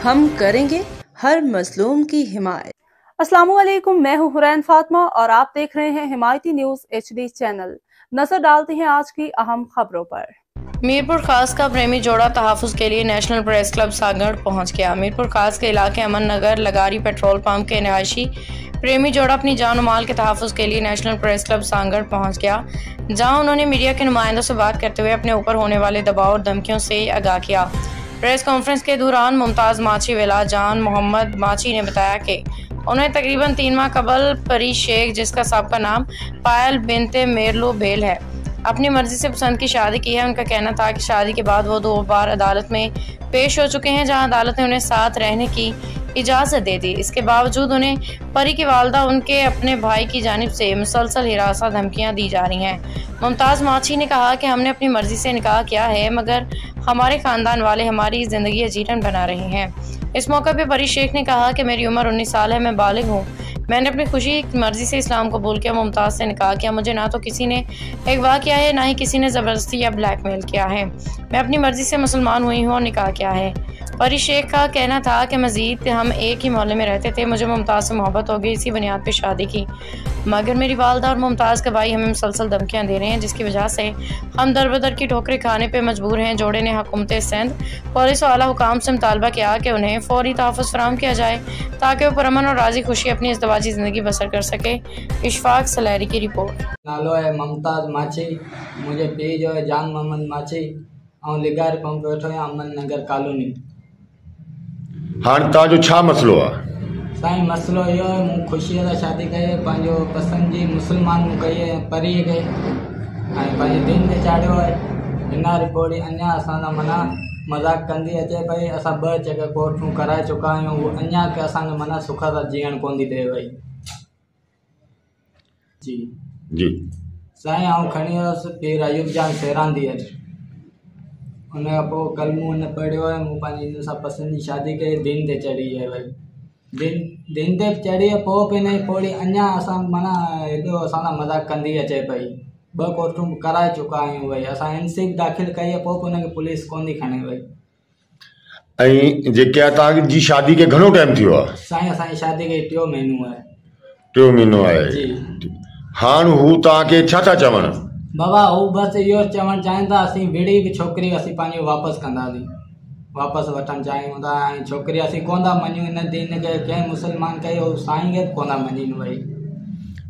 हम करेंगे हर मजलूम की हिमायत। अस्सलामुअलैकुम, मैं हूं हुरैन फातिमा और आप देख रहे हैं हिमायती न्यूज HD चैनल। नजर डालते हैं आज की अहम खबरों पर। मीरपुर खास का प्रेमी जोड़ा तहफ़्फ़ुज़ के लिए नेशनल प्रेस क्लब सागड़ पहुंच गया। मीरपुर खास के इलाके अमन नगर लगारी पेट्रोल पंप के रिहायशी प्रेमी जोड़ा अपनी जान और माल के तहफ़्फ़ुज़ के लिए नेशनल प्रेस क्लब सागड़ पहुंच गया, जहां उन्होंने मीडिया के नुमाइंदों से बात करते हुए अपने ऊपर होने वाले दबाव और धमकियों से आगाह किया। प्रेस कॉन्फ्रेंस के दौरान मुमताज़ माची वेला जान मोहम्मद माची ने बताया कि उन्हें तकरीबन 3 माह कबल परी शेख, जिसका सबका नाम पायल बिनते मेरलो बेल है, अपनी मर्जी से पसंद की शादी की है। उनका कहना था कि शादी के बाद वो 2 बार अदालत में पेश हो चुके हैं, जहां अदालत ने उन्हें साथ रहने की इजाज़त दे दी। इसके बावजूद उन्हें परी की वालदा उनके अपने भाई की जानिब से मुसलसल हिरासत धमकियां दी जा रही हैं। मुमताज़ माची ने कहा कि हमने अपनी मर्जी से निकाह किया है, मगर हमारे ख़ानदान वाले हमारी ज़िंदगी अजीरन बना रहे हैं। इस मौके पर परी शेख ने कहा कि मेरी उम्र 19 साल है, मैं बालिग हूँ, मैंने अपनी खुशी मर्जी से इस्लाम कबूल किया, मुमताज़ से निकाह किया। मुझे ना तो किसी ने अगवा किया है, ना ही किसी ने ज़बरदस्ती या ब्लैकमेल किया है। मैं अपनी मर्जी से मुसलमान हुई हूँ और निकाह किया है। परी शेख का कहना था कि मज़ीद हम एक ही मोहल्ले में रहते थे, मुझे मुमताज़ से मोहब्बत हो गई, इसी बुनियाद पर शादी की, मगर मेरी वालदा और मुमताज़ के भाई हमें मुसलसल धमकियाँ दे रहे हैं, जिसकी वजह से हम दर बदर की ठोकरें खाने पर मजबूर हैं। जोड़े ने हुकूमत सिंध, पुलिस और आला हुकाम से मुतालबा किया कि उन्हें फौरी तहफ़्फ़ुज़ फराहम किया जाए ताकि वो पुरअमन और राज़ी खुशी अपनी इज़्दिवाजी ज़िंदगी बसर कर सके। इशफाक सलैरी की रिपोर्ट। नालो है मुमताज़ माची, मुझे पी जो है जान मोहम्मद माची और लिगार पंप वेठो है अमन नगर कॉलोनी। हाँ, ताजो छा मसलो है? साईं मसलो यो है, मूं खुशी से शादी कई है, पंहिंजो पसंद जी मुसलमान मूं कई है, परी के ऐं पंहिंजे दीन ते चाढ़ियो है। हिन रिपोर्ट अञा असां मना मज़ाक कंदी अचे पई, असां 2 चकर कोर्टूं कराए चुका आहियूं, उहो अञा के असांखे मना सुख सां जीअण कोन थी ॾिए वई। जी जी साईं, आउं खणी वियुसि पीर अयूब जान सेरांदी अच, उन खां पोइ कलमू हुन पढ़ियो है, मूं पंहिंजी हिन सां पसंद जी शादी कई, दीन ते चढ़ी है वई। दीन ते चढ़ी है, पोइ बि हिन पोड़ी अञा असां माना हेॾो असां सां मज़ाक कंदी अचे पई। 2 कोर्टूं कराए चुका आहियूं वई, असां NC दाख़िल कई है, पोइ बि हुनखे पुलिस कोन थी खणे वई। ऐं जेके तव्हांजी शादी के घणो टाइम थियो आहे? साईं असांजी शादी खे 3 महीनो आहे। 3 महीनो आहे जी। हाणे हू तव्हांखे छा था चवनि? बाबा हू बसि इहो चवणु चाहिनि था, असीं विड़ी बि छोकिरी असीं पंहिंजो वापसि कंदासीं, वापसि वठणु चाहियूं था, ऐं छोकिरी असीं कोन था मञूं हिन दीन खे, कंहिं मुसलमान कई उहो साईं खे कोन था मञीनि वई।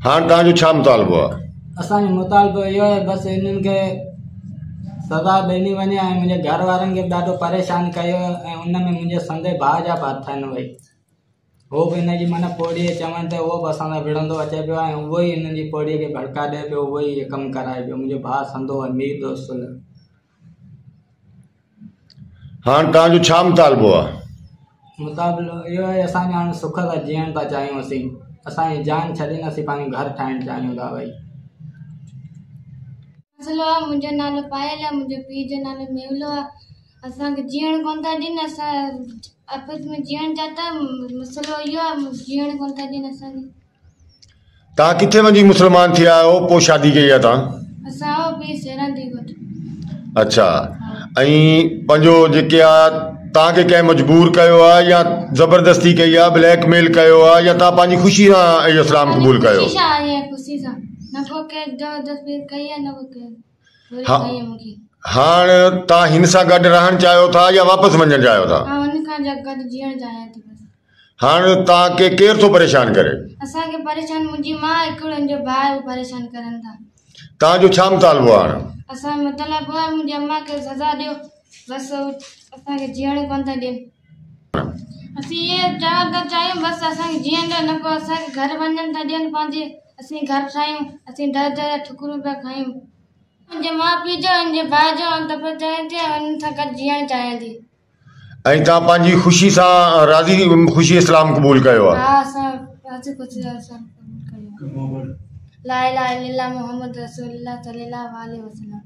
हाणे तव्हांजो छा मुतालबो आहे? असांजो मुतालबो इहो आहे, बसि हिननि खे सज़ा ॾिनी वञे, ऐं मुंहिंजे घर वारनि खे बि ॾाढो परेशान कयो, ऐं उन में मुंहिंजे संदे भाउ जा हथ आहिनि वई, उहो बि हिन जी माना पोड़ीअ चवण ते उहो बि असां सां विढ़ंदो अचे पियो, ऐं उहो ई हिननि जी पोड़ीअ खे भड़का ॾिए पियो, उहो ई कमु कराए पियो। मुंहिंजो भाउ संदो अमीर दोस्त। हाणे तव्हांजो छा मुतालबो आहे? मुताबिलो इहो आहे, असांखे हाणे सुख सां जीअण था चाहियूं, असीं असांजी जान छॾीनि असीं पंहिंजो घर ठाहिणु चाहियूं था भई। मसलो आहे, मुंहिंजो नालो पायल आहे, मुंहिंजे पीउ जो नालो मेवलो आहे, असांखे जीअण कोन था ॾियनि, असां आपस में जीअण चाहता, मसलो इहो आहे, जीअण कोन था ॾियनि असांखे। तव्हां किथे वञी मुसलमान थिया आहियो, पोइ शादी कई आहे तव्हां? असां पीउ सेरांदी घोट। अच्छा, ऐं पंहिंजो जेके आहे तव्हांखे कंहिं मजबूर कयो आहे या ज़बरदस्ती कई आहे, ब्लैकमेल कयो आहे, या तव्हां पंहिंजी ख़ुशी सां इस्लाम क़बूल कयो? ख़ुशी सां, न को के ज़बरदस्ती कई आहे, न को के कई मूंखे। हाणे तव्हां हिन सां गॾु रहणु चाहियो था या वापसि वञणु चाहियो था? हां, हुन खां गॾु जीअण चाहियां थी बस। हाणे तव्हांखे केरु थो परेशान करे? असांखे परेशान मुंहिंजी माउ, हिकिड़ो मुंहिंजो भाउ परेशान करनि था। तव्हांजो छा मुतालबो आहे हाणे? असां मुतालबो आहे, मुंहिंजी अम्मा खे सज़ा ॾियो, बसि असांखे जीअण कोन था ॾियनि। असीं इहे चवणु था चाहियूं, बसि असांखे जीअण ॾियो, न को असांखे घर वञण था ॾियनि पंहिंजे, असीं घर ठाहियूं, असीं दर दर ठुकरूं पिया खायूं। मुंहिंजे माउ पीउ जो, मुंहिंजे भाउ जो तब चाहियां थी, हुन सां गॾु जीअण चाहियां थी। ऐं तव्हां पंहिंजी ख़ुशी सां राज़ी, ख़ुशी इस्लाम क़बूल कयो आहे? हा, असां राज़ी ख़ुशी इस्लाम क़बूल कयो। ला इलाहा इल्लल्लाह मुहम्मद रसूलुल्लाह सल्लल्लाहु अलैहि वसल्लम।